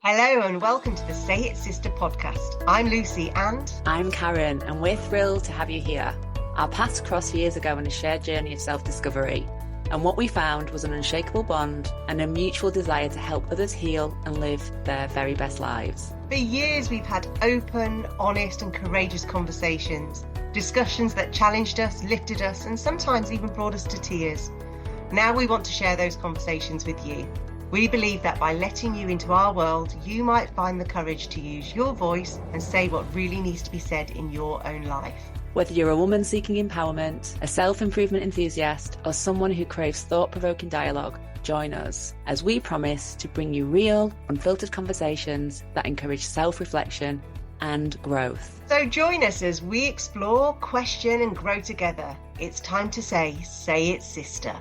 Hello and welcome to the Say It Sister podcast. I'm Lucy and I'm Karen, and we're thrilled to have you here. Our paths crossed years ago on a shared journey of self-discovery, and what we found was an unshakable bond and a mutual desire to help others heal and live their very best lives. For years we've had open, honest and courageous conversations, discussions that challenged us, lifted us and sometimes even brought us to tears. Now we want to share those conversations with you. We believe that by letting you into our world, you might find the courage to use your voice and say what really needs to be said in your own life. Whether you're a woman seeking empowerment, a self-improvement enthusiast, or someone who craves thought-provoking dialogue, join us as we promise to bring you real, unfiltered conversations that encourage self-reflection and growth. So join us as we explore, question and grow together. It's time to say it, sister.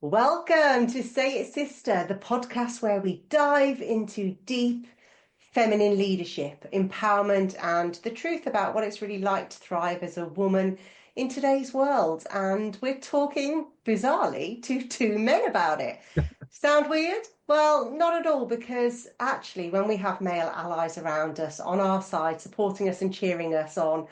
Welcome to Say It Sister, the podcast where we dive into deep feminine leadership, empowerment and the truth about what it's really like to thrive as a woman in today's world. And we're talking, bizarrely, to two men about it. Sound weird? Well, not at all, because actually when we have male allies around us, on our side, supporting us and cheering us on,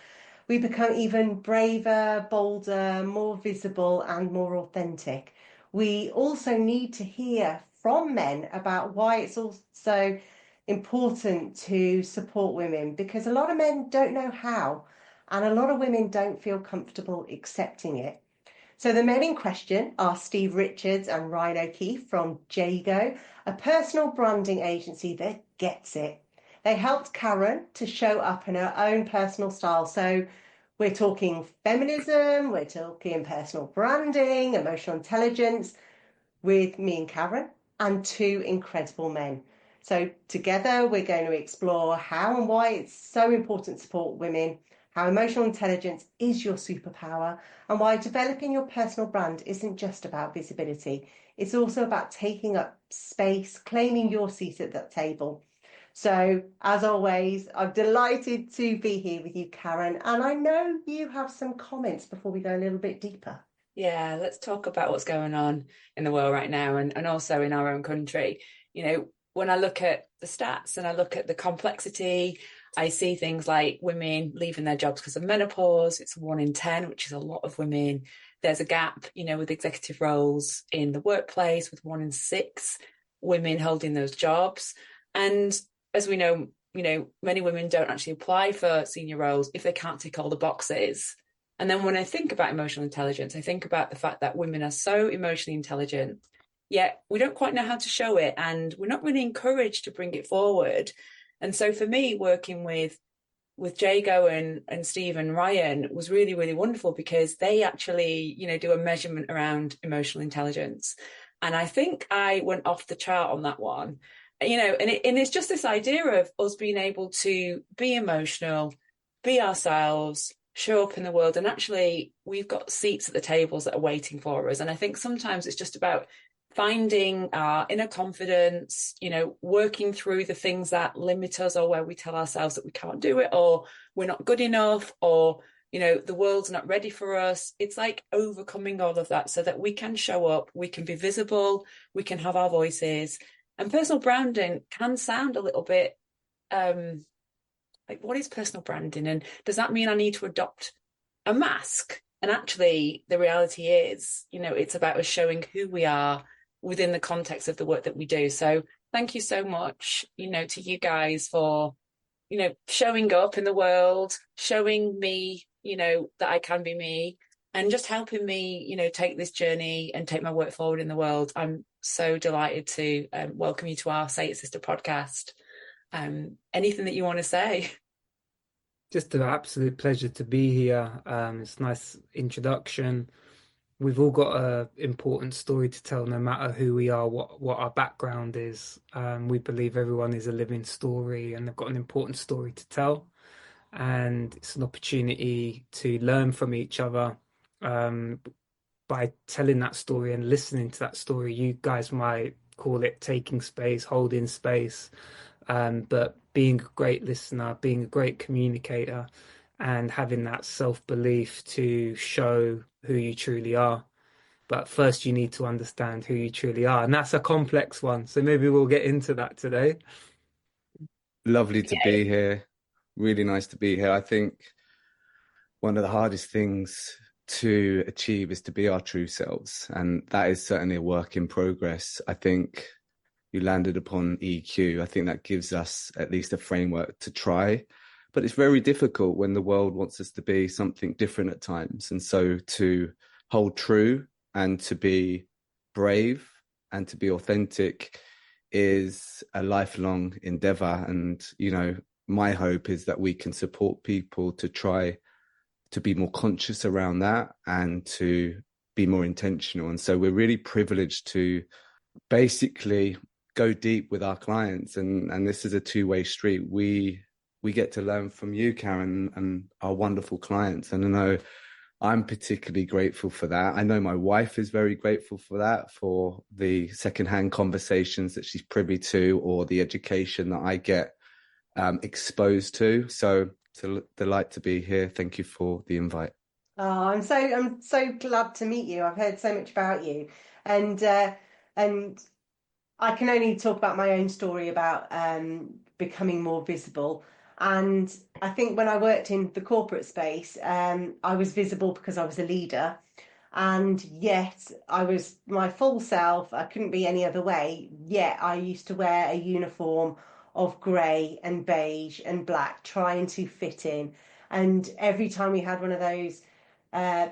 we become even braver, bolder, more visible and more authentic. We also need to hear from men about why it's also important to support women, because a lot of men don't know how and a lot of women don't feel comfortable accepting it. So the men in question are Steve Richards and Ryan O'Keefe from Jago, a personal branding agency that gets it. They helped Karen to show up in her own personal style. So we're talking feminism, we're talking personal branding, emotional intelligence with me and Karen and two incredible men. So together we're going to explore how and why it's so important to support women, how emotional intelligence is your superpower, and why developing your personal brand isn't just about visibility. It's also about taking up space, claiming your seat at that table. So, as always, I'm delighted to be here with you, Karen, and I know you have some comments before we go a little bit deeper. Yeah, let's talk about what's going on in the world right now and also in our own country. You know, when I look at the stats and I look at the complexity, I see things like women leaving their jobs because of menopause. It's 1 in 10, which is a lot of women. There's a gap, with executive roles in the workplace, with 1 in 6 women holding those jobs. And as we know, many women don't actually apply for senior roles if they can't tick all the boxes. And then when I think about emotional intelligence, I think about the fact that women are so emotionally intelligent, yet we don't quite know how to show it, and we're not really encouraged to bring it forward. And so for me, working with Jago and Steve and Ryan was really, really wonderful, because they actually, do a measurement around emotional intelligence. And I think I went off the chart on that one. And it's just this idea of us being able to be emotional, be ourselves, show up in the world. And actually, we've got seats at the tables that are waiting for us. And I think sometimes it's just about finding our inner confidence, working through the things that limit us, or where we tell ourselves that we can't do it, or we're not good enough, or, the world's not ready for us. It's like overcoming all of that so that we can show up, we can be visible, we can have our voices. And personal branding can sound a little bit like, what is personal branding? And does that mean I need to adopt a mask? And actually, the reality is, it's about us showing who we are within the context of the work that we do. So thank you so much, to you guys for, showing up in the world, showing me, that I can be me, and just helping me, take this journey and take my work forward in the world. I'm so delighted to welcome you to our Say It Sister podcast. Anything that you want to say? Just an absolute pleasure to be here. It's a nice introduction. We've all got an important story to tell, no matter who we are, what our background is. We believe everyone is a living story and they've got an important story to tell. And it's an opportunity to learn from each other by telling that story and listening to that story. You guys might call it taking space, holding space, but being a great listener, being a great communicator, and having that self-belief to show who you truly are. But first, you need to understand who you truly are. And that's a complex one. So maybe we'll get into that today. Lovely to be here. Really nice to be here. I think one of the hardest things to achieve is to be our true selves. And that is certainly a work in progress. I think you landed upon EQ. I think that gives us at least a framework to try. But it's very difficult when the world wants us to be something different at times. And so to hold true and to be brave and to be authentic is a lifelong endeavor. And, you know, my hope is that we can support people to try to be more conscious around that and to be more intentional. And so we're really privileged to basically go deep with our clients. And this is a two-way street. We get to learn from you, Karen, and our wonderful clients. And I know I'm particularly grateful for that. I know my wife is very grateful for that, for the secondhand conversations that she's privy to or the education that I get exposed to. So it's a delight to be here. Thank you for the invite. Oh, I'm so glad to meet you. I've heard so much about you, and I can only talk about my own story about becoming more visible. And I think when I worked in the corporate space, I was visible because I was a leader. And yet I was my full self. I couldn't be any other way. Yet I used to wear a uniform of grey and beige and black, trying to fit in. And every time we had one of those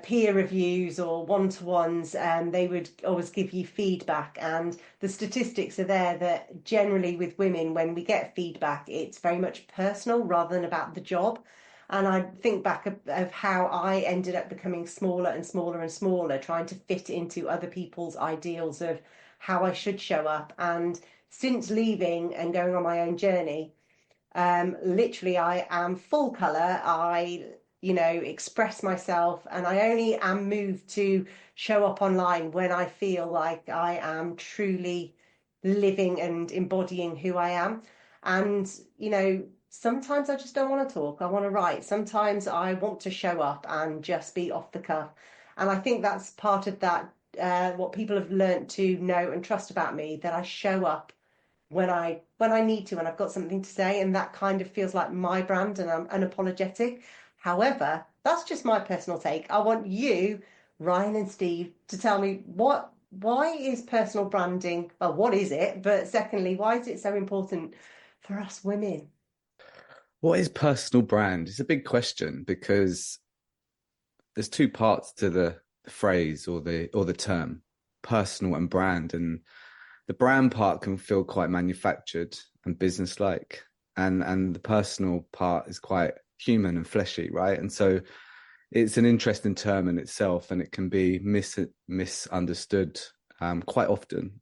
peer reviews or one-to-ones, they would always give you feedback. And the statistics are there that generally with women, when we get feedback, it's very much personal rather than about the job. And I think back of how I ended up becoming smaller and smaller and smaller, trying to fit into other people's ideals of how I should show up. And since leaving and going on my own journey, literally I am full colour. I, express myself, and I only am moved to show up online when I feel like I am truly living and embodying who I am. And, sometimes I just don't want to talk. I want to write. Sometimes I want to show up and just be off the cuff. And I think that's part of that, what people have learnt to know and trust about me, that I show up when I need to, and I've got something to say, and that kind of feels like my brand, and I'm unapologetic. However, that's just my personal take. I want you, Ryan and Steve, to tell me why is personal branding, well, what is it? But secondly, why is it so important for us women? What is personal brand? It's a big question because there's two parts to the phrase or the term, personal and brand. And the brand part can feel quite manufactured and business-like, and the personal part is quite human and fleshy, right? And so it's an interesting term in itself, and it can be misunderstood quite often.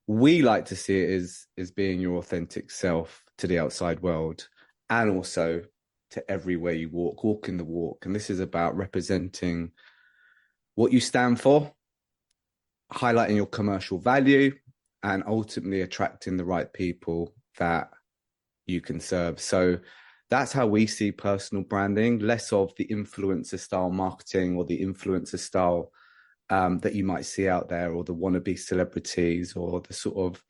We like to see it as being your authentic self to the outside world, and also to everywhere you walking the walk. And this is about representing what you stand for, highlighting your commercial value, and ultimately attracting the right people that you can serve. So that's how we see personal branding, less of the influencer style marketing or the influencer style that you might see out there, or the wannabe celebrities, or the sort of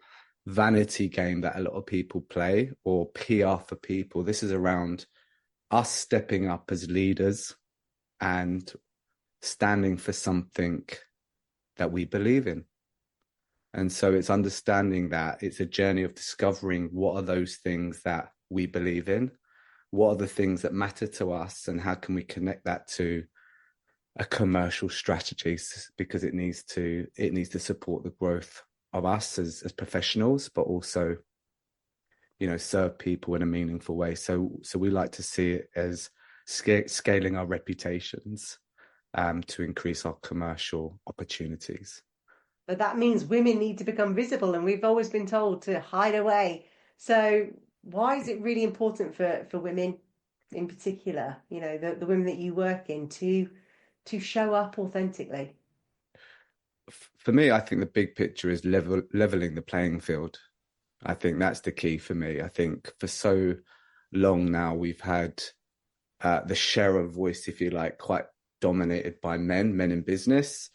vanity game that a lot of people play, or PR for people. This is around us stepping up as leaders and standing for something that we believe in. And so it's understanding that it's a journey of discovering what are those things that we believe in, what are the things that matter to us, and how can we connect that to a commercial strategy, because it needs to support the growth of us as professionals, but also, serve people in a meaningful way. So we like to see it as scaling our reputations to increase our commercial opportunities. But that means women need to become visible, and we've always been told to hide away. So why is it really important for women in particular, the women that you work in, to show up authentically? For me, I think the big picture is leveling the playing field. I think that's the key for me. I think for so long now, we've had the share of voice, if you like, quite dominated by men in business.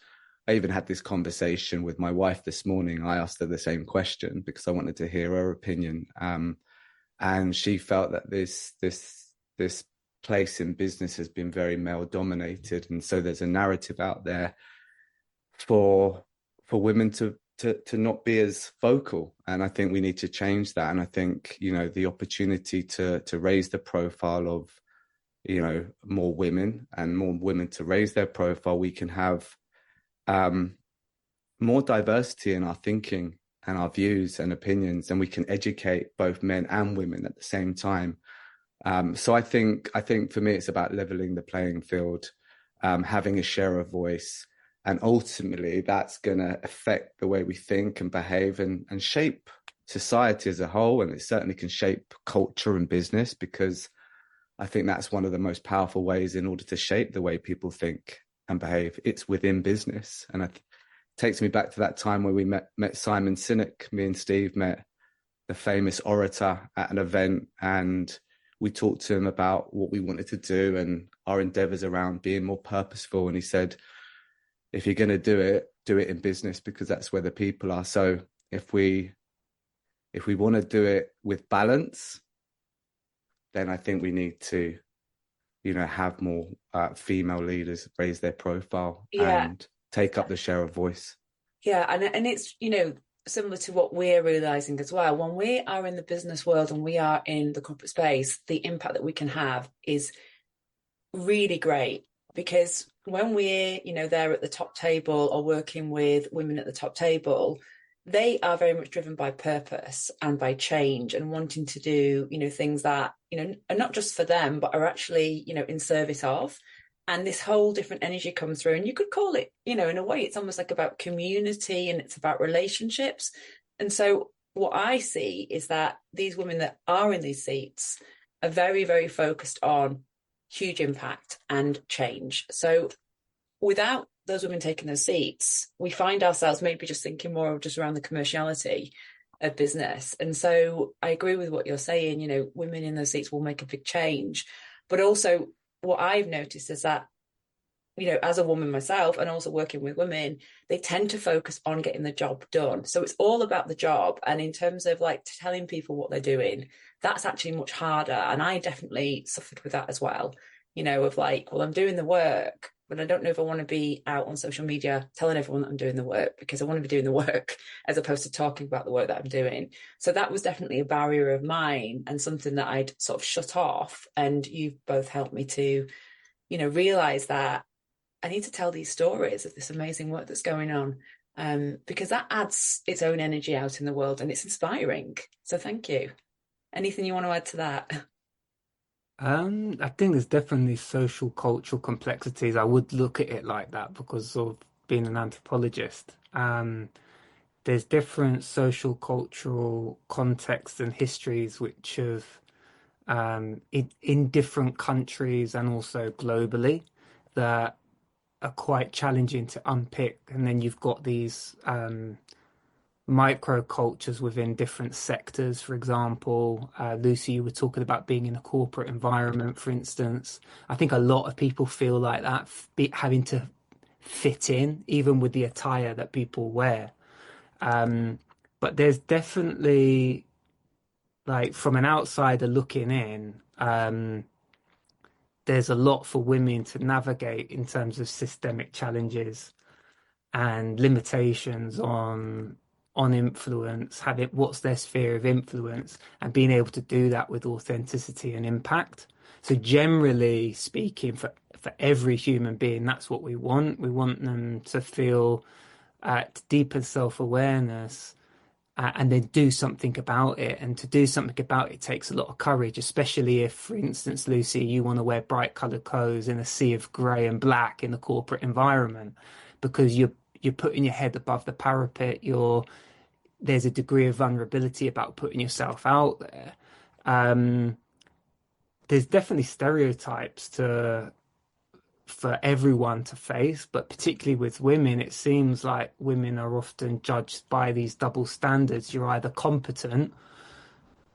I even had this conversation with my wife this morning. I asked her the same question because I wanted to hear her opinion. And she felt that this place in business has been very male dominated, and so there's a narrative out there for women to not be as vocal, and I think we need to change that. And I think, you know, the opportunity to raise the profile of, you know, more women and more women to raise their profile, we can have more diversity in our thinking and our views and opinions, and we can educate both men and women at the same time. So I think for me, it's about leveling the playing field, having a share of voice, and ultimately that's going to affect the way we think and behave and shape society as a whole. And it certainly can shape culture and business, because I think that's one of the most powerful ways in order to shape the way people think and behave. It's within business. And it takes me back to that time where we met Simon Sinek. Me and Steve met the famous orator at an event, and we talked to him about what we wanted to do and our endeavors around being more purposeful. And he said, if you're going to do it in business, because that's where the people are. So if we want to do it with balance, then I think we need to, you know, have more female leaders raise their profile and take up the share of voice. Yeah, and it's, you know, similar to what we're realizing as well. When we are in the business world and we are in the corporate space, the impact that we can have is really great, because when we're, you know, there at the top table or working with women at the top table, they are very much driven by purpose and by change and wanting to do, you know, things that, you know, are not just for them, but are actually, you know, in service of. And this whole different energy comes through, and you could call it, you know, in a way, it's almost like about community and it's about relationships. And so what I see is that these women that are in these seats are very, very focused on huge impact and change. So without those women taking those seats, we find ourselves maybe just thinking more of just around the commerciality of business. And so I agree with what you're saying, you know, women in those seats will make a big change. But also what I've noticed is that, you know, as a woman myself and also working with women, they tend to focus on getting the job done. So it's all about the job. And in terms of like telling people what they're doing, that's actually much harder. And I definitely suffered with that as well, you know, of like, well, I'm doing the work, but I don't know if I want to be out on social media telling everyone that I'm doing the work, because I want to be doing the work as opposed to talking about the work that I'm doing. So that was definitely a barrier of mine and something that I'd sort of shut off. And you've both helped me to, you know, realize that I need to tell these stories of this amazing work that's going on, because that adds its own energy out in the world and it's inspiring. So thank you. Anything you want to add to that? I think there's definitely social cultural complexities. I would look at it like that because of being an anthropologist. There's different social cultural contexts and histories which have in different countries and also globally that are quite challenging to unpick. And then you've got these micro cultures within different sectors. For example, Lucy, you were talking about being in a corporate environment, for instance. I think a lot of people feel like that, having to fit in, even with the attire that people wear. But there's definitely, like, from an outsider looking in, there's a lot for women to navigate in terms of systemic challenges and limitations on influence, having what's their sphere of influence, and being able to do that with authenticity and impact. So generally speaking, for every human being, that's what we want. We want them to feel deeper self-awareness and then do something about it. And to do something about it takes a lot of courage, especially if, for instance, Lucy, you want to wear bright coloured clothes in a sea of grey and black in the corporate environment, because you're putting your head above the parapet. There's a degree of vulnerability about putting yourself out there. There's definitely stereotypes for everyone to face, but particularly with women, it seems like women are often judged by these double standards. You're either competent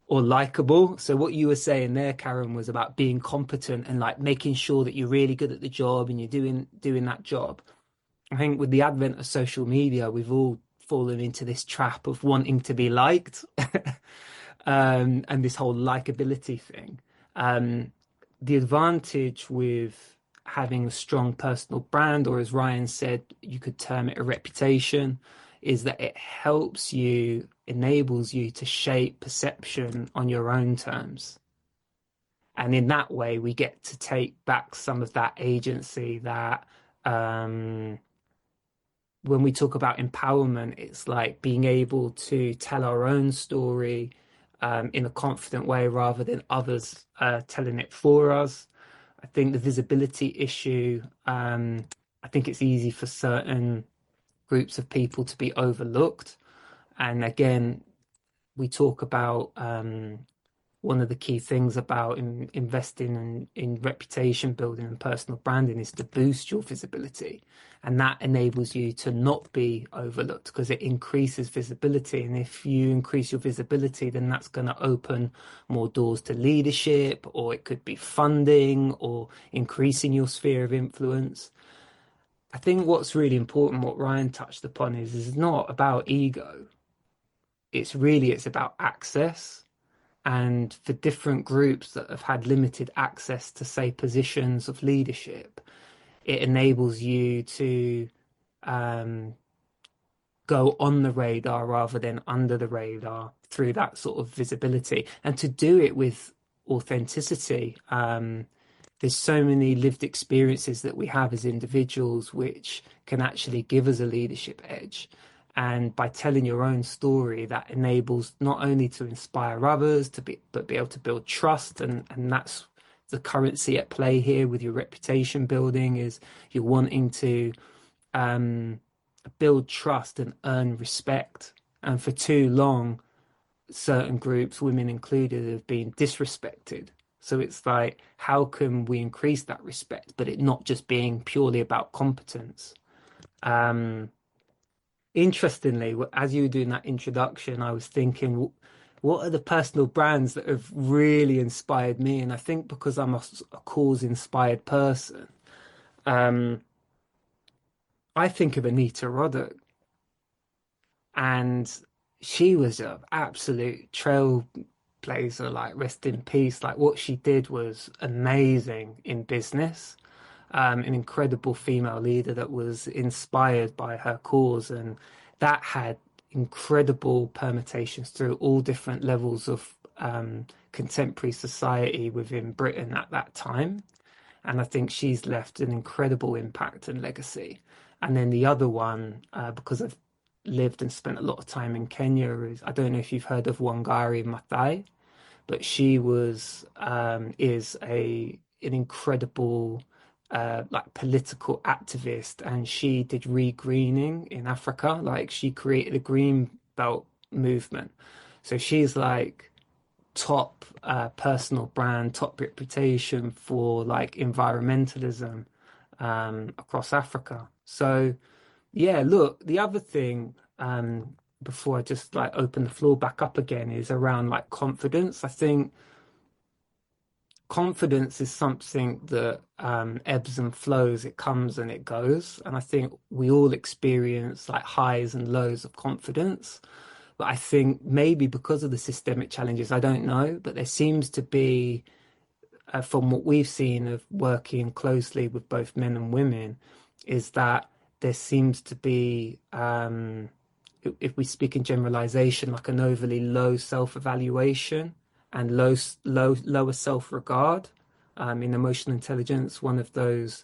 or likable. So what you were saying there, Karen, was about being competent and like making sure that you're really good at the job and you're doing that job. I think with the advent of social media, we've all fallen into this trap of wanting to be liked, and this whole likability thing. Um, the advantage with having a strong personal brand, or as Ryan said, you could term it a reputation, is that it helps you, enables you to shape perception on your own terms. And in that way, we get to take back some of that agency that, when we talk about empowerment, it's like being able to tell our own story in a confident way rather than others telling it for us. I think the visibility issue, I think it's easy for certain groups of people to be overlooked. And again, we talk about one of the key things about investing in reputation building and personal branding is to boost your visibility. And that enables you to not be overlooked because it increases visibility. And if you increase your visibility, then that's going to open more doors to leadership, or it could be funding or increasing your sphere of influence. I think what's really important, what Ryan touched upon, is it's not about ego. It's about access. And for different groups that have had limited access to, say, positions of leadership, it enables you to go on the radar rather than under the radar through that sort of visibility, and to do it with authenticity. There's so many lived experiences that we have as individuals which can actually give us a leadership edge. And by telling your own story, that enables not only to inspire others but be able to build trust, and that's the currency at play here with your reputation building. Is you're wanting to build trust and earn respect. And for too long, certain groups, women included, have been disrespected. So it's like, how can we increase that respect, but it not just being purely about competence? Interestingly, as you were doing that introduction, I was thinking, what are the personal brands that have really inspired me? And I think because I'm a cause-inspired person, I think of Anita Roddick, and she was an absolute trailblazer, like rest in peace. Like what she did was amazing in business. An incredible female leader that was inspired by her cause, and that had incredible permutations through all different levels of contemporary society within Britain at that time. And I think she's left an incredible impact and legacy. And then the other one, because I've lived and spent a lot of time in Kenya, is, I don't know if you've heard of Wangari Maathai, but she is an incredible like political activist, and she did re-greening in Africa. Like she created a green belt movement. So she's like top personal brand, top reputation for like environmentalism across Africa. So yeah, look, the other thing, before I just like open the floor back up again, is around like confidence. I think confidence is something that ebbs and flows, it comes and it goes. And I think we all experience like highs and lows of confidence. But I think maybe because of the systemic challenges, I don't know, but there seems to be, from what we've seen of working closely with both men and women, is that there seems to be, if we speak in generalization, like an overly low self-evaluation and lower self-regard. In emotional intelligence, one of those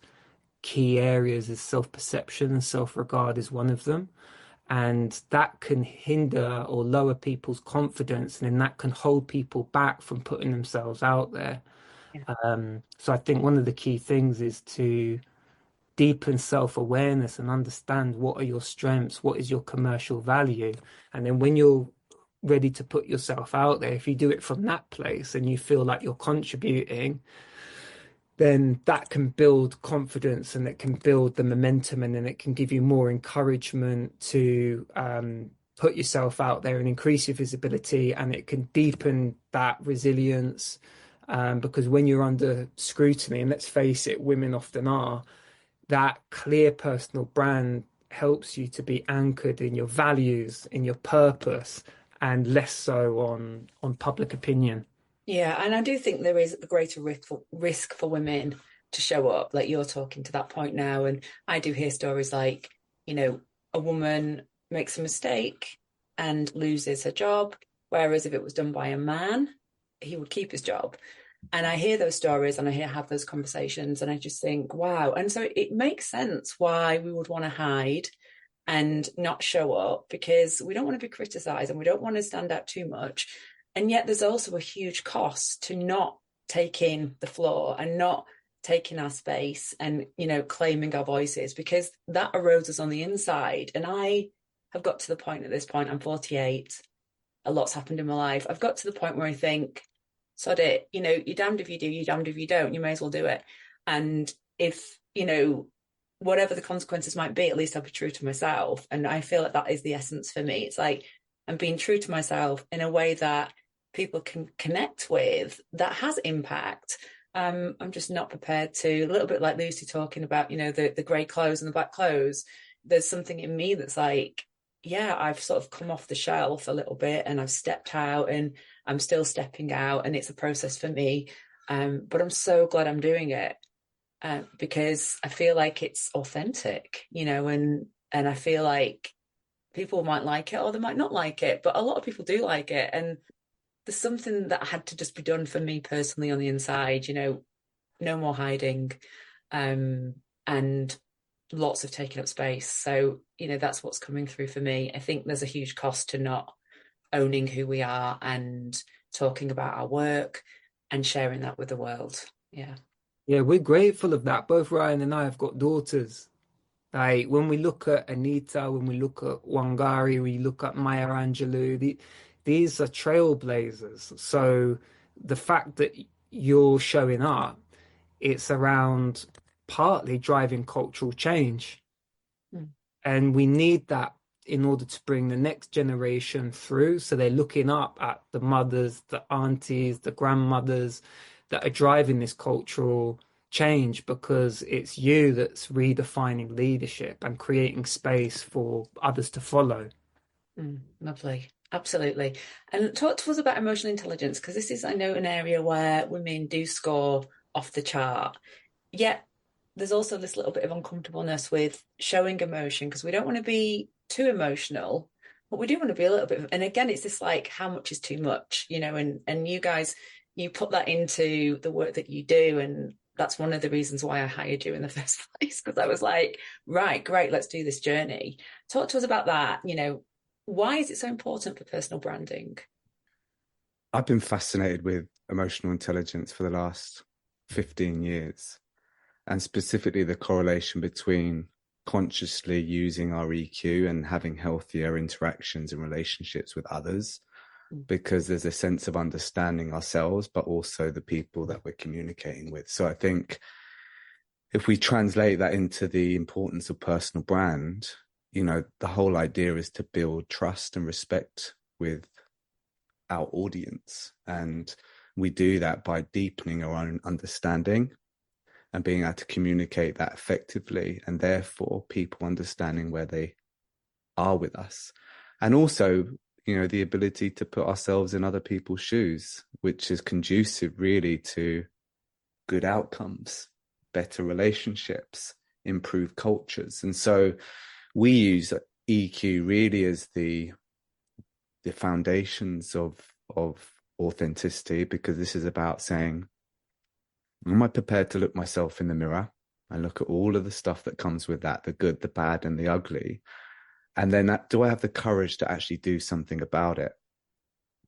key areas is self-perception, and self-regard is one of them. And that can hinder or lower people's confidence, and then that can hold people back from putting themselves out there. So I think one of the key things is to deepen self-awareness and understand what are your strengths, what is your commercial value. And then when you're ready to put yourself out there, if you do it from that place and you feel like you're contributing, then that can build confidence and it can build the momentum, and then it can give you more encouragement to put yourself out there and increase your visibility, and it can deepen that resilience. Because when you're under scrutiny, and let's face it, women often are, that clear personal brand helps you to be anchored in your values, in your purpose, and less so on public opinion. Yeah, and I do think there is a greater risk for women to show up, like you're talking to that point now. And I do hear stories like, a woman makes a mistake and loses her job, whereas if it was done by a man, he would keep his job. And I hear those stories and have those conversations, and I just think, wow. And so it makes sense why we would want to hide and not show up, because we don't want to be criticized and we don't want to stand out too much. And yet there's also a huge cost to not taking the floor and not taking our space and, claiming our voices, because that erodes us on the inside. And I have got to the point at this point, I'm 48, a lot's happened in my life. I've got to the point where I think, sod it, you're damned if you do, you're damned if you don't, you may as well do it. And if, whatever the consequences might be, at least I'll be true to myself. And I feel like that is the essence for me. It's like I'm being true to myself in a way that people can connect with, that has impact. I'm just not prepared to, a little bit like Lucy talking about, the grey clothes and the black clothes. There's something in me that's like, yeah, I've sort of come off the shelf a little bit and I've stepped out and I'm still stepping out, and it's a process for me. But I'm so glad I'm doing it. Because I feel like it's authentic, and I feel like people might like it or they might not like it, but a lot of people do like it. And there's something that had to just be done for me personally on the inside, no more hiding, and lots of taking up space. So, that's what's coming through for me. I think there's a huge cost to not owning who we are and talking about our work and sharing that with the world. Yeah. Yeah, we're grateful of that. Both Ryan and I have got daughters. Like when we look at Anita, when we look at Wangari, we look at Maya Angelou, these are trailblazers. So the fact that you're showing up, it's around partly driving cultural change. Mm. And we need that in order to bring the next generation through. So they're looking up at the mothers, the aunties, the grandmothers that are driving this cultural change, because it's you that's redefining leadership and creating space for others to follow. Lovely. Absolutely. And talk to us about emotional intelligence, because this is, I know, an area where women do score off the chart. Yet there's also this little bit of uncomfortableness with showing emotion, because we don't want to be too emotional, but we do want to be a little bit. And again, it's this like, how much is too much, and you guys, you put that into the work that you do. And that's one of the reasons why I hired you in the first place, because I was like, right, great, let's do this journey. Talk to us about that. Why is it so important for personal branding? I've been fascinated with emotional intelligence for the last 15 years, and specifically the correlation between consciously using our EQ and having healthier interactions and relationships with others, because there's a sense of understanding ourselves, but also the people that we're communicating with. So I think if we translate that into the importance of personal brand, the whole idea is to build trust and respect with our audience. And we do that by deepening our own understanding and being able to communicate that effectively, and therefore people understanding where they are with us. And also, the ability to put ourselves in other people's shoes, which is conducive really to good outcomes, better relationships, improved cultures. And so we use EQ really as the foundations of authenticity, because this is about saying, am I prepared to look myself in the mirror and look at all of the stuff that comes with that, the good, the bad, and the ugly? And then do I have the courage to actually do something about it?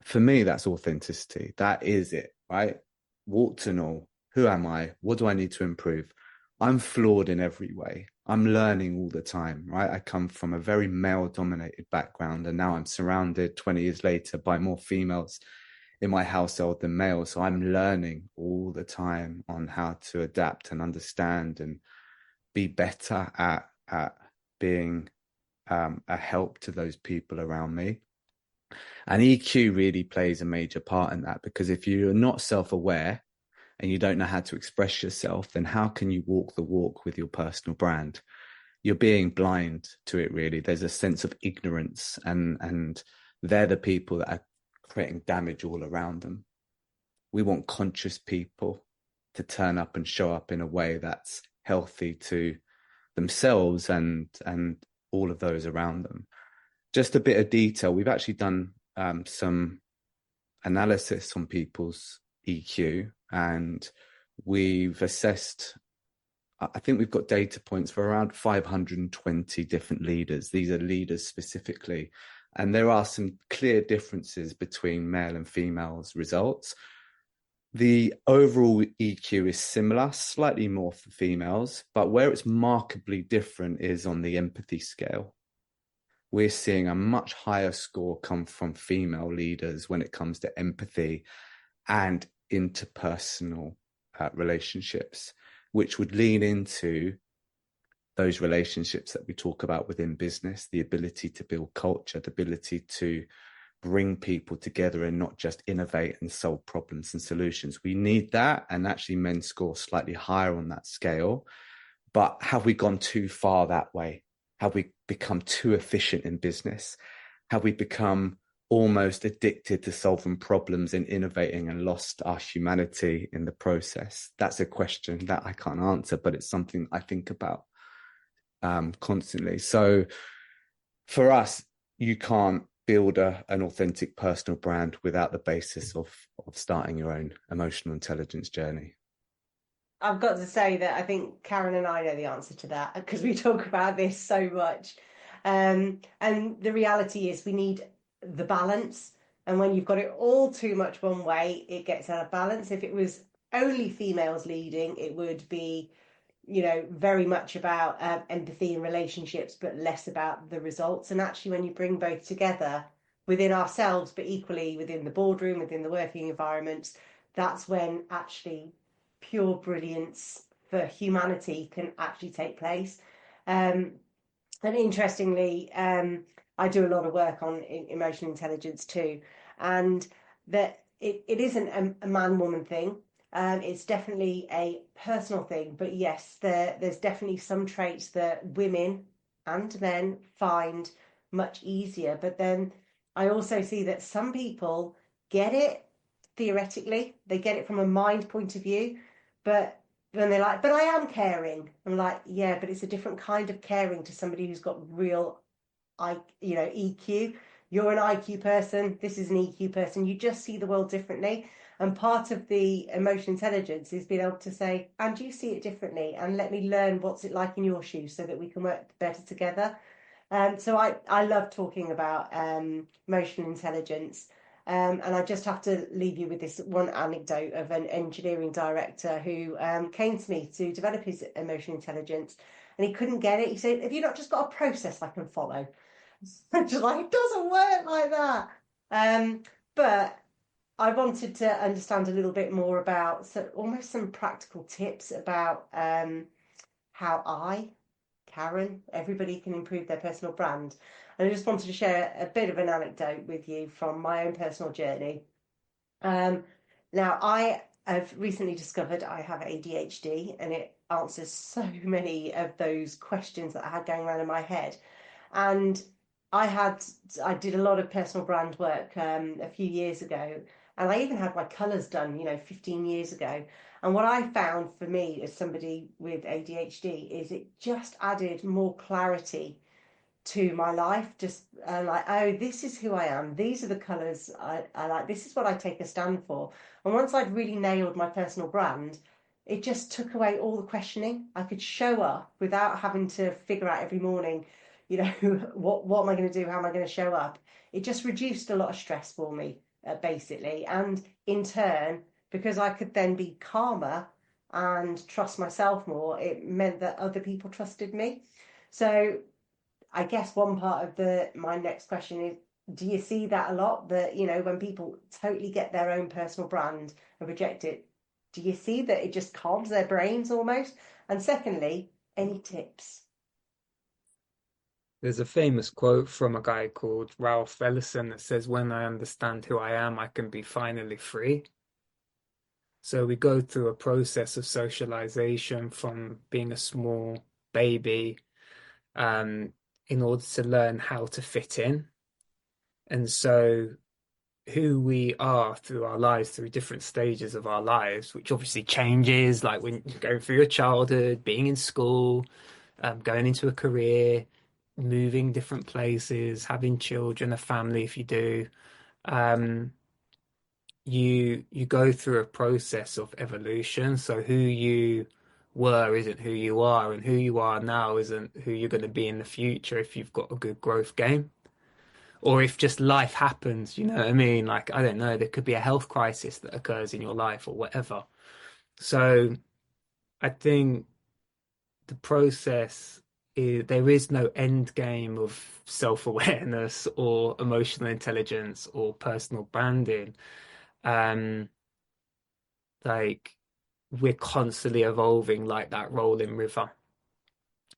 For me, that's authenticity. That is it, right? Warts and all. Who am I? What do I need to improve? I'm flawed in every way. I'm learning all the time, right? I come from a very male-dominated background, and now I'm surrounded 20 years later by more females in my household than males. So I'm learning all the time on how to adapt and understand and be better at being a help to those people around me. And EQ really plays a major part in that, because if you're not self-aware and you don't know how to express yourself, then how can you walk the walk with your personal brand? You're being blind to it, really. There's a sense of ignorance, and they're the people that are creating damage all around them. We want conscious people to turn up and show up in a way that's healthy to themselves and all of those around them. Just a bit of detail. We've actually done some analysis on people's EQ, and we've assessed, I think we've got data points for around 520 different leaders. These are leaders specifically. And there are some clear differences between male and females results. The overall EQ is similar, slightly more for females, but where it's markedly different is on the empathy scale. We're seeing a much higher score come from female leaders when it comes to empathy and interpersonal relationships, which would lean into those relationships that we talk about within business, the ability to build culture, the ability to bring people together and not just innovate and solve problems and solutions. We need that, and actually men score slightly higher on that scale. But have we gone too far that way? Have we become too efficient in business? Have we become almost addicted to solving problems and innovating and lost our humanity in the process? That's a question that I can't answer, but it's something I think about constantly. So for us, you can't build an authentic personal brand without the basis of starting your own emotional intelligence journey. I've got to say that I think Karen and I know the answer to that, because we talk about this so much. And the reality is we need the balance. And when you've got it all too much one way, it gets out of balance. If it was only females leading, it would be, very much about empathy and relationships, but less about the results. And actually, when you bring both together within ourselves, but equally within the boardroom, within the working environments, that's when actually pure brilliance for humanity can actually take place. And interestingly, I do a lot of work on emotional intelligence too, and that it isn't a man-woman thing. It's definitely a personal thing, but yes, there's definitely some traits that women and men find much easier. But then I also see that some people get it theoretically, they get it from a mind point of view, but when they're like, but I am caring. I'm like, yeah, but it's a different kind of caring to somebody who's got real, EQ. You're an IQ person. This is an EQ person. You just see the world differently. And part of the emotional intelligence is being able to say, and you see it differently, and let me learn what's it like in your shoes so that we can work better together. So I love talking about emotional intelligence. And I just have to leave you with this one anecdote of an engineering director who came to me to develop his emotional intelligence, and he couldn't get it. He said, have you not just got a process I can follow? I'm just like, it doesn't work like that. But I wanted to understand a little bit more about almost some practical tips about how Karen, everybody can improve their personal brand. And I just wanted to share a bit of an anecdote with you from my own personal journey. Now, I have recently discovered I have ADHD, and it answers so many of those questions that I had going around in my head. And I did a lot of personal brand work a few years ago, and I even had my colours done, 15 years ago. And what I found for me as somebody with ADHD is it just added more clarity to my life. Just like, oh, this is who I am. These are the colours I like. This is what I take a stand for. And once I'd really nailed my personal brand, it just took away all the questioning. I could show up without having to figure out every morning, what am I going to do? How am I going to show up? It just reduced a lot of stress for me, basically. And in turn, because I could then be calmer and trust myself more, it meant that other people trusted me. So I guess one part of my next question is, do you see that a lot? That, when people totally get their own personal brand and reject it, do you see that it just calms their brains almost? And secondly, any tips? There's a famous quote from a guy called Ralph Ellison that says, when I understand who I am, I can be finally free. So we go through a process of socialization from being a small baby, in order to learn how to fit in. And so who we are through our lives, through different stages of our lives, which obviously changes, like when you're going through your childhood, being in school, going into a career, moving different places, having children, a family if you do. Um, you go through a process of evolution. So who you were isn't who you are, and who you are now isn't who you're going to be in the future if you've got a good growth game. Or if just life happens, you know what I mean? Like, I don't know, there could be a health crisis that occurs in your life or whatever. So I think the process is, there is no end game of self-awareness or emotional intelligence or personal branding. Um, like we're constantly evolving like that rolling river.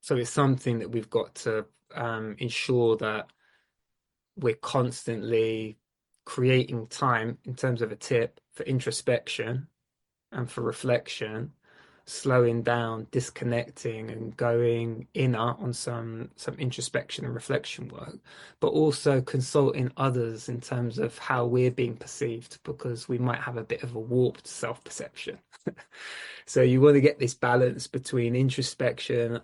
So it's something that we've got to ensure that we're constantly creating time in terms of a tip for introspection and for reflection, slowing down, disconnecting, and going inner on some introspection and reflection work, but also consulting others in terms of how we're being perceived, because we might have a bit of a warped self-perception. So you want to get this balance between introspection,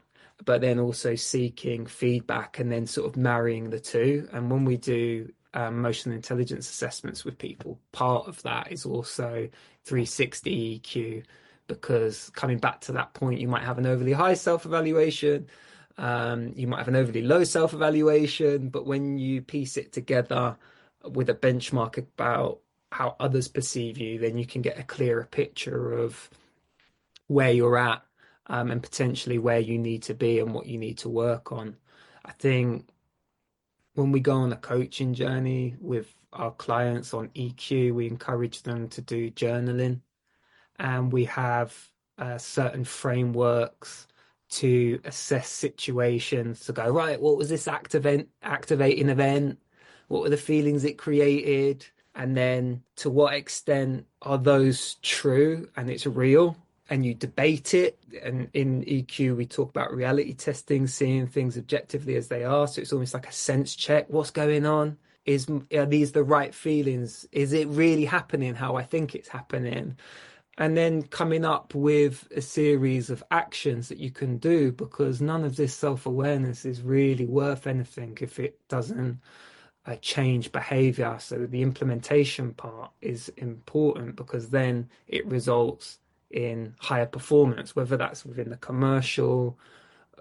but then also seeking feedback and then sort of marrying the two. And when we do emotional intelligence assessments with people, part of that is also 360 EQ, because coming back to that point, you might have an overly high self-evaluation, you might have an overly low self-evaluation, but when you piece it together with a benchmark about how others perceive you, then you can get a clearer picture of where you're at, and potentially where you need to be and what you need to work on. I think when we go on a coaching journey with our clients on EQ, we encourage them to do journaling, and we have certain frameworks to assess situations, to go, right, what was this activating event? What were the feelings it created? And then to what extent are those true and it's real? And you debate it. And in EQ, we talk about reality testing, seeing things objectively as they are. So it's almost like a sense check. What's going on? Are these the right feelings? Is it really happening how I think it's happening? And then coming up with a series of actions that you can do, because none of this self-awareness is really worth anything if it doesn't change behavior. So the implementation part is important, because then it results in higher performance, whether that's within the commercial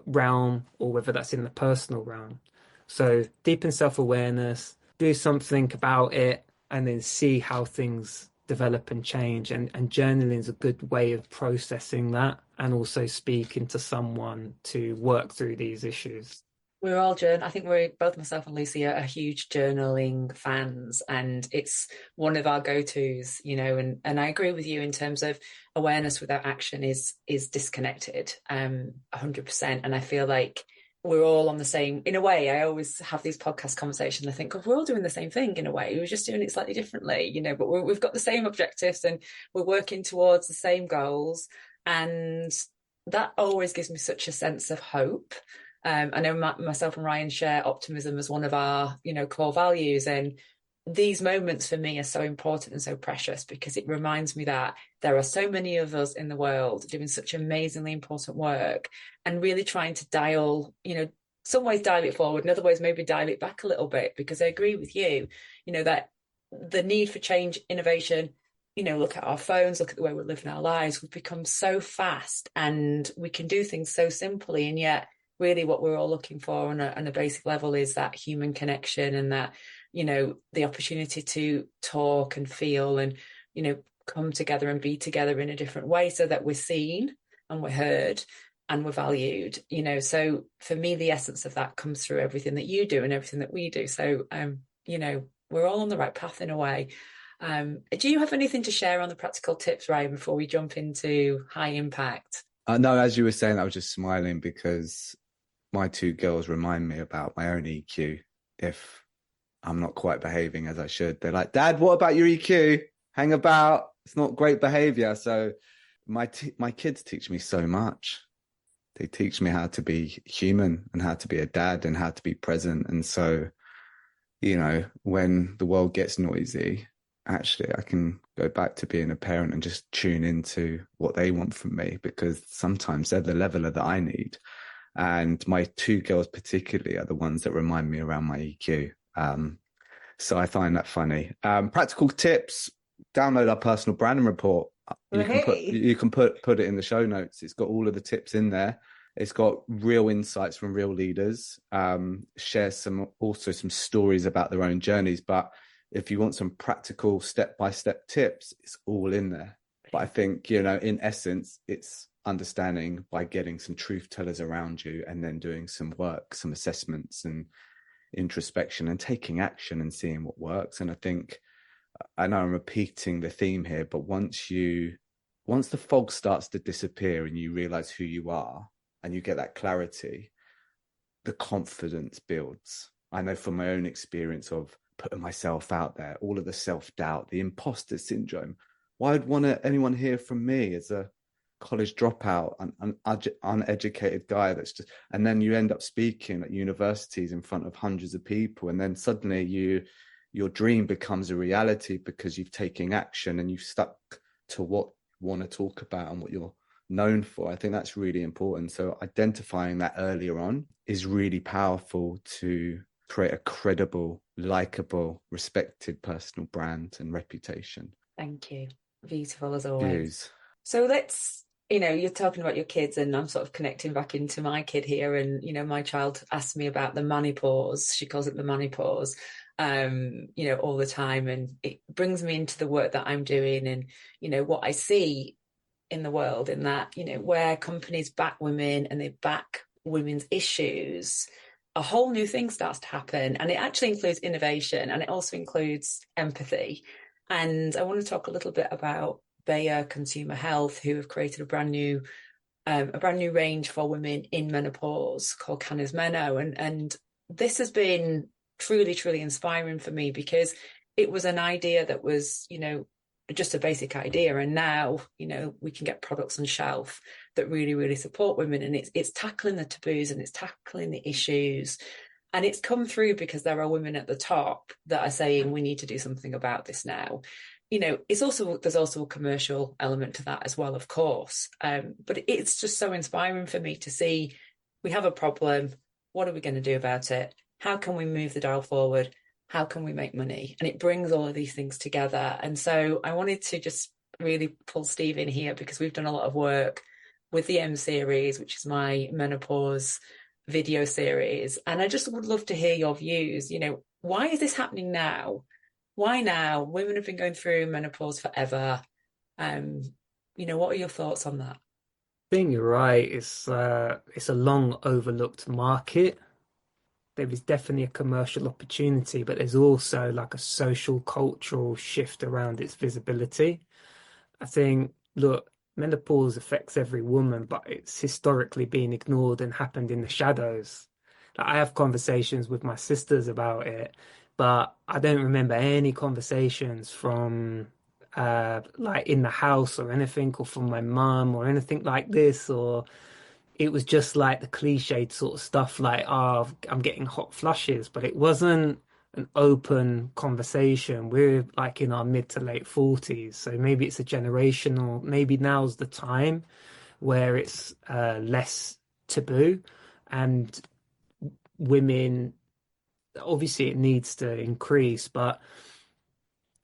realm or whether that's in the personal realm. So deepen self-awareness, do something about it, and then see how things develop and change. And journaling is a good way of processing that, and also speaking to someone to work through these issues. We're all I think we're both, myself and Lucy, are huge journaling fans, and it's one of our go-tos, you know, and I agree with you in terms of awareness without action is disconnected, 100%. And I feel like we're all on the same, in a way. I always have these podcast conversations. I think, oh, we're all doing the same thing in a way. We're just doing it slightly differently, you know, but we've got the same objectives and we're working towards the same goals. And that always gives me such a sense of hope. I know myself and Ryan share optimism as one of our, you know, core values. And these moments for me are so important and so precious, because it reminds me that there are so many of us in the world doing such amazingly important work, and really trying to dial, you know, some ways dial it forward, in other ways maybe dial it back a little bit, because I agree with you, you know, that the need for change, innovation, you know, look at our phones, look at the way we're living our lives. We've become so fast and we can do things so simply, and yet really what we're all looking for on a basic level is that human connection, and that, you know, the opportunity to talk and feel and, you know, come together and be together in a different way, so that we're seen and we're heard and we're valued, you know. So for me, the essence of that comes through everything that you do and everything that we do. So, you know, we're all on the right path in a way. Do you have anything to share on the practical tips, Ryan, before we jump into high impact? No, as you were saying, I was just smiling because my two girls remind me about my own EQ. If I'm not quite behaving as I should, they're like, Dad, what about your EQ? Hang about. It's not great behavior. So my kids teach me so much. They teach me how to be human and how to be a dad and how to be present. And so, when the world gets noisy, actually I can go back to being a parent and just tune into what they want from me, because sometimes they're the leveler that I need. And my two girls particularly are the ones that remind me around my EQ. So I find that funny. Practical tips: download our personal branding report. You can put it in the show notes. It's got all of the tips in there. It's got real insights from real leaders. Share some stories about their own journeys. But if you want some practical step-by-step tips, it's all in there. But I think, in essence, it's understanding by getting some truth tellers around you and then doing some work, some assessments and introspection and taking action and seeing what works. And I know I'm repeating the theme here, but once the fog starts to disappear and you realize who you are and you get that clarity, the confidence builds. I know from my own experience of putting myself out there, all of the self-doubt, the imposter syndrome. Why would anyone hear from me as a college dropout, an uneducated guy and then you end up speaking at universities in front of hundreds of people, and then suddenly your dream becomes a reality because you've taken action and you've stuck to what you want to talk about and what you're known for. I think that's really important. So identifying that earlier on is really powerful to create a credible, likable, respected personal brand and reputation. Thank you. Beautiful as always. Views. So let's, you're talking about your kids, and I'm sort of connecting back into my kid here. And, my child asked me about the money pause. She calls it the money pause, all the time. And it brings me into the work that I'm doing and, what I see in the world, in that, where companies back women and they back women's issues, a whole new thing starts to happen. And it actually includes innovation, and it also includes empathy. And I want to talk a little bit about Bayer Consumer Health, who have created a brand new range for women in menopause called Canis Meno. And this has been truly, truly inspiring for me, because it was an idea that was, just a basic idea. And now, we can get products on shelf that really, really support women. And it's tackling the taboos and it's tackling the issues. And it's come through because there are women at the top that are saying, we need to do something about this now. There's also a commercial element to that as well, of course. But it's just so inspiring for me to see we have a problem. What are we going to do about it? How can we move the dial forward? How can we make money? And it brings all of these things together. And so I wanted to just really pull Steve in here, because we've done a lot of work with the M series, which is my menopause video series. And I just would love to hear your views. Why is this happening now? Why now? Women have been going through menopause forever. What are your thoughts on that? I think you're right. It's a long overlooked market. There is definitely a commercial opportunity, but there's also like a social, cultural shift around its visibility. I think, look, menopause affects every woman, but it's historically been ignored and happened in the shadows. Like, I have conversations with my sisters about it, but I don't remember any conversations from like in the house or anything, or from my mum or anything like this, or it was just like the cliched sort of stuff like, oh, I'm getting hot flushes, but it wasn't an open conversation. We're like in our mid to late 40s, so maybe it's a generational, maybe now's the time where it's less taboo, and women, obviously it needs to increase, but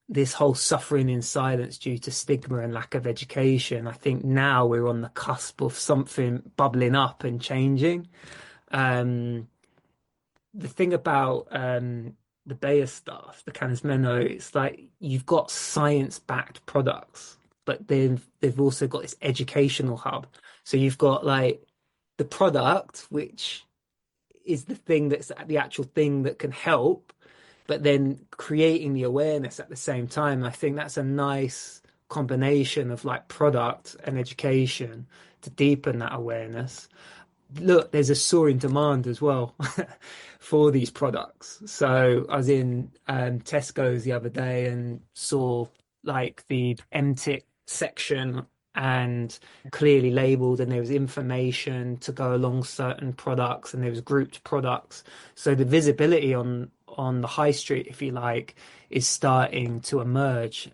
this whole suffering in silence due to stigma and lack of education, I think now we're on the cusp of something bubbling up and changing. The thing about the Bayer stuff, the Canis Meno, it's like you've got science-backed products, but they've also got this educational hub. So you've got like the product, which is the thing that's the actual thing that can help, but then creating the awareness at the same time. I think that's a nice combination of like product and education to deepen that awareness. Look, there's a soaring demand as well for these products. So I was in Tesco's the other day and saw like the MTIC section and clearly labeled, and there was information to go along certain products, and there was grouped products. So the visibility on the high street, if you like, is starting to emerge.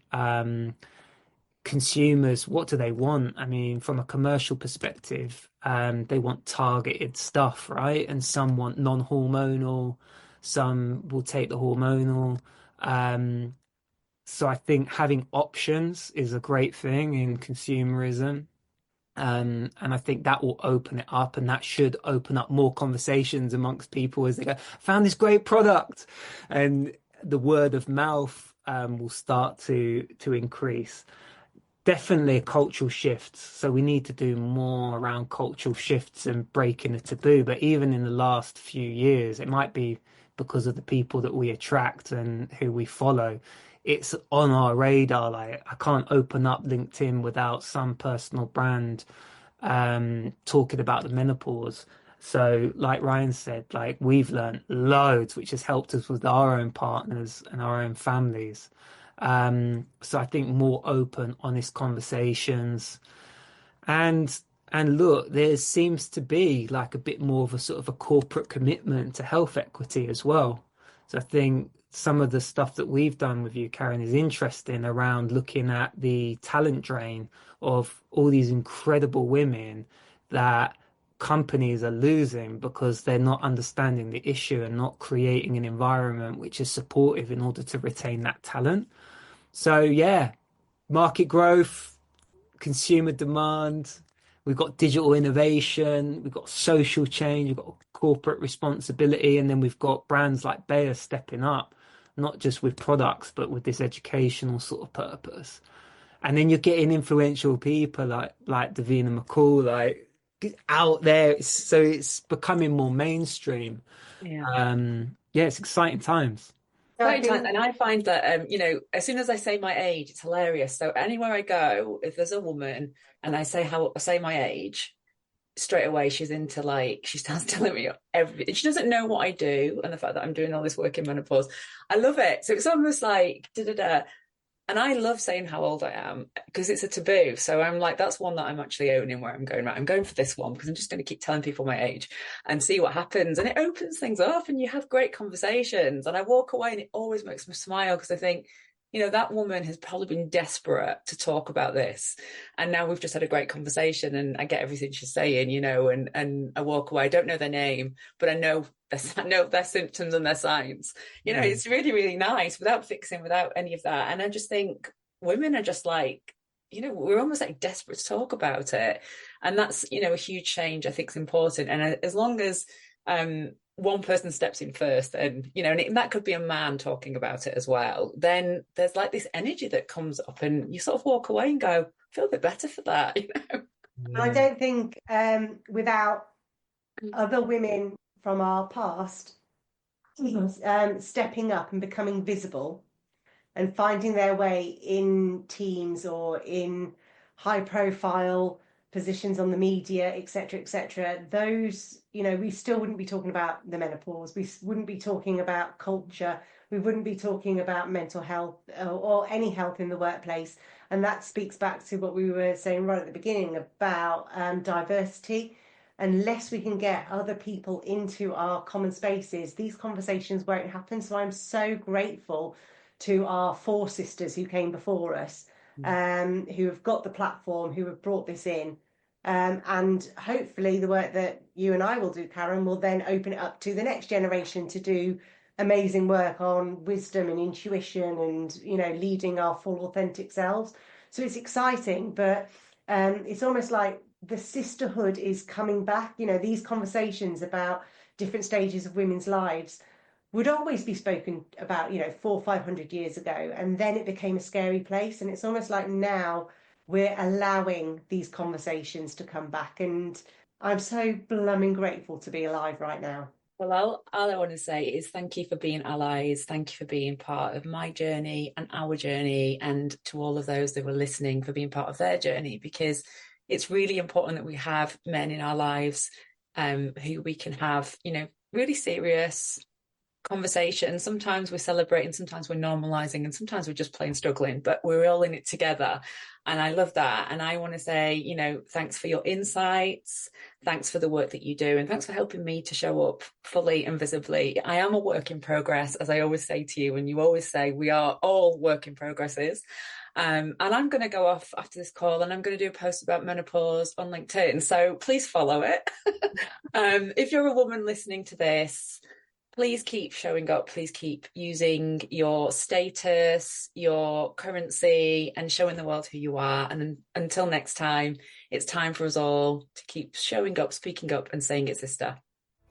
Consumers, what do they want? I mean, from a commercial perspective, they want targeted stuff, right? And some want non-hormonal, some will take the hormonal. So I think having options is a great thing in consumerism. And I think that will open it up, and that should open up more conversations amongst people as they go, found this great product, and the word of mouth will start to increase. Definitely a cultural shift. So we need to do more around cultural shifts and breaking the taboo. But even in the last few years, it might be because of the people that we attract and who we follow. It's on our radar. Like, I can't open up LinkedIn without some personal brand talking about the menopause. So, like Ryan said, like, we've learned loads, which has helped us with our own partners and our own families. So I think more open, honest conversations, and look, there seems to be like a bit more of a sort of a corporate commitment to health equity as well. So I think some of the stuff that we've done with you, Karen, is interesting around looking at the talent drain of all these incredible women that companies are losing because they're not understanding the issue and not creating an environment which is supportive in order to retain that talent. So yeah, market growth, consumer demand, we've got digital innovation, we've got social change, we've got corporate responsibility, and then we've got brands like Bayer stepping up, not just with products, but with this educational sort of purpose. And then you're getting influential people like Davina McCall, like out there. So it's becoming more mainstream. Yeah. Yeah, it's exciting times. And I find that, as soon as I say my age, it's hilarious. So anywhere I go, if there's a woman and I say my age, straight away she's into, like, she starts telling me everything. She doesn't know what I do, and the fact that I'm doing all this work in menopause, I love it. So it's almost like da da da. And I love saying how old I am because it's a taboo. So I'm like, that's one that I'm actually owning, where I'm going, right, I'm going for this one because I'm just going to keep telling people my age and see what happens. And it opens things up and you have great conversations. And I walk away and it always makes me smile because I think, that woman has probably been desperate to talk about this. And now we've just had a great conversation and I get everything she's saying, and I walk away. I don't know their name, but I know their symptoms and their signs. It's really, really nice without any of that. And I just think women are just like, we're almost like desperate to talk about it. And that's, a huge change I think is important. And as long as one person steps in first, and that could be a man talking about it as well, then there's like this energy that comes up and you sort of walk away and go, feel a bit better for that. I don't think without other women from our past stepping up and becoming visible and finding their way in teams or in high profile positions on the media, etc., those, we still wouldn't be talking about the menopause. We wouldn't be talking about culture. We wouldn't be talking about mental health or any health in the workplace. And that speaks back to what we were saying right at the beginning about diversity. Unless we can get other people into our common spaces, these conversations won't happen. So I'm so grateful to our four sisters who came before us, who have got the platform, who have brought this in. And hopefully the work that you and I will do, Karen, will then open it up to the next generation to do amazing work on wisdom and intuition and, leading our full authentic selves. So it's exciting, but it's almost like the sisterhood is coming back. These conversations about different stages of women's lives would always be spoken about, 400 or 500 years ago. And then it became a scary place. And it's almost like now we're allowing these conversations to come back. And I'm so blooming grateful to be alive right now. Well, all I want to say is thank you for being allies. Thank you for being part of my journey and our journey. And to all of those that were listening, for being part of their journey, because it's really important that we have men in our lives who we can have, really serious conversation. Sometimes we're celebrating, sometimes we're normalizing, and sometimes we're just plain struggling, but we're all in it together. And I love that. And I want to say, you know, thanks for your insights. Thanks for the work that you do. And thanks for helping me to show up fully and visibly. I am a work in progress, as I always say to you, and you always say we are all work in progresses. And I'm going to go off after this call and I'm going to do a post about menopause on LinkedIn. So please follow it. If you're a woman listening to this, please keep showing up. Please keep using your status, your currency, and showing the world who you are. And until next time, it's time for us all to keep showing up, speaking up, and saying it, sister.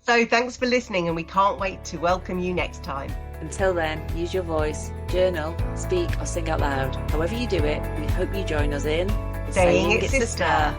So thanks for listening, and we can't wait to welcome you next time. Until then, use your voice, journal, speak, or sing out loud. However you do it, we hope you join us in Saying It, Sister.